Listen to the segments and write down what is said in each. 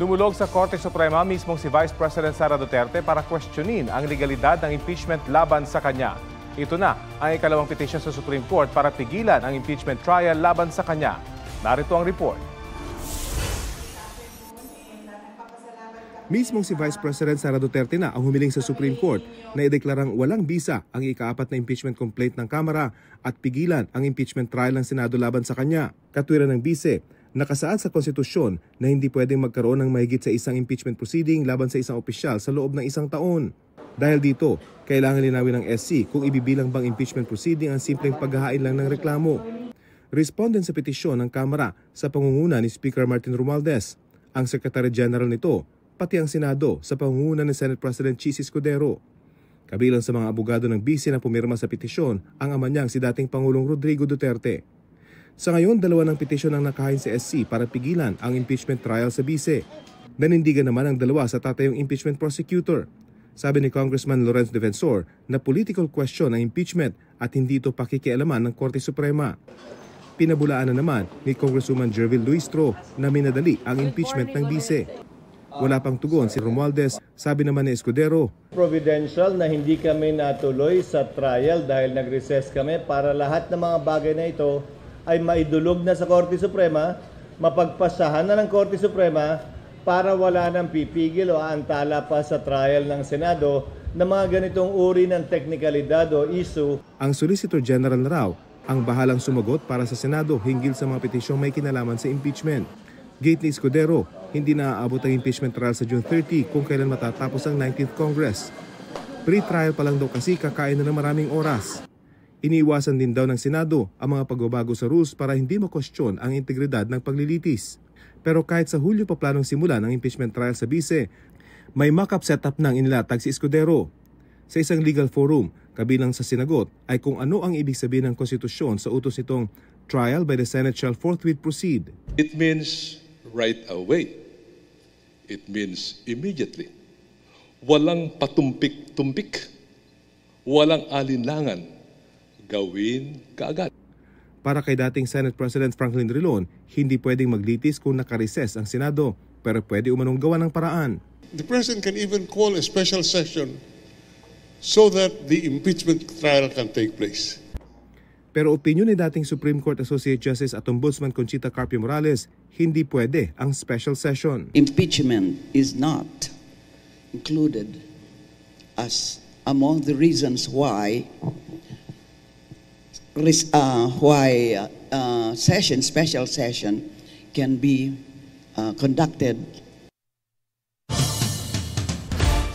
Dumulog sa Korte Suprema mismong si Vice President Sara Duterte para questionin ang legalidad ng impeachment laban sa kanya. Ito na ang ikalawang petition sa Supreme Court para pigilan ang impeachment trial laban sa kanya. Narito ang report. Mismong si Vice President Sara Duterte na ang humiling sa Supreme Court na ideklarang walang bisa ang ika-4 na impeachment complaint ng Kamara at pigilan ang impeachment trial ng Senado laban sa kanya. Katwiran ng bise, nakasaad sa konstitusyon na hindi pwedeng magkaroon ng mahigit sa isang impeachment proceeding laban sa isang opisyal sa loob ng isang taon. Dahil dito, kailangan linawin ng SC kung ibibilang bang impeachment proceeding ang simpleng paghahain lang ng reklamo. Respondent sa petisyon ng Kamara sa pangunguna ni Speaker Martin Romualdez, ang Secretary General nito, pati ang Senado sa pangunguna ni Senate President Chis Escudero. Kabilang sa mga abogado ng bise na pumirma sa petisyon ang ama niyang si dating Pangulong Rodrigo Duterte. Sa ngayon, 2 ng petisyon ang nakahain sa SC para pigilan ang impeachment trial sa bise. Nanindigan naman ang 2 sa tatayong impeachment prosecutor. Sabi ni Congressman Lorenz Defensor na political question ang impeachment at hindi ito pakikialaman ng Korte Suprema. Pinabulaan na naman ni Congresswoman Jervil Luistro na minadali ang impeachment ng bise. Wala pang tugon si Romualdez, sabi naman ni Escudero. Providential na hindi kami natuloy sa trial dahil nag-recess kami para lahat ng mga bagay na ito ay maidulog na sa Korte Suprema, mapagpasahan na ng Korte Suprema para wala nang pipigil o aantala pa sa trial ng Senado na mga ganitong uri ng teknikalidad o issue. Ang Solicitor General na raw ang bahalang sumagot para sa Senado hinggil sa mga petisyong may kinalaman sa impeachment. Gate ni Escudero, hindi na aabot ang impeachment trial sa June 30 kung kailan matatapos ang 19th Congress. Pre-trial pa lang daw kasi kakain na ng maraming oras. Iniiwasan din daw ng Senado ang mga pagbabago sa rules para hindi makwestiyon ang integridad ng paglilitis. Pero kahit sa Hulyo pa planong simulan ang impeachment trial sa bise, may mock-up setup nang inilatag si Escudero. Sa isang legal forum, kabilang sa sinagot ay kung ano ang ibig sabihin ng konstitusyon sa utos nitong trial by the Senate shall forthwith proceed. It means right away. It means immediately. Walang patumpik-tumpik. Walang alinlangan. Gawin kaagad. Para kay dating Senate President Franklin Drilon, hindi pwedeng maglitis kung nakareses ang Senado, pero pwede umanong gawa ng paraan. The President can even call a special session so that the impeachment trial can take place. Pero opinyon ni dating Supreme Court Associate Justice at Ombudsman Conchita Carpio Morales, hindi pwede ang special session. Impeachment is not included as among the reasons why special session can be conducted.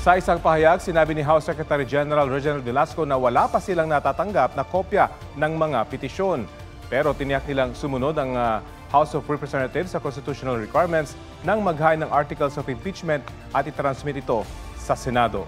Sa isang pahayag, sinabi ni House Secretary General Reginald Velasco na wala pa silang natatanggap na kopya ng mga petisyon. Pero tiniyak nilang sumunod ang House of Representatives sa constitutional requirements nang maghain ng articles of impeachment at itransmit ito sa Senado.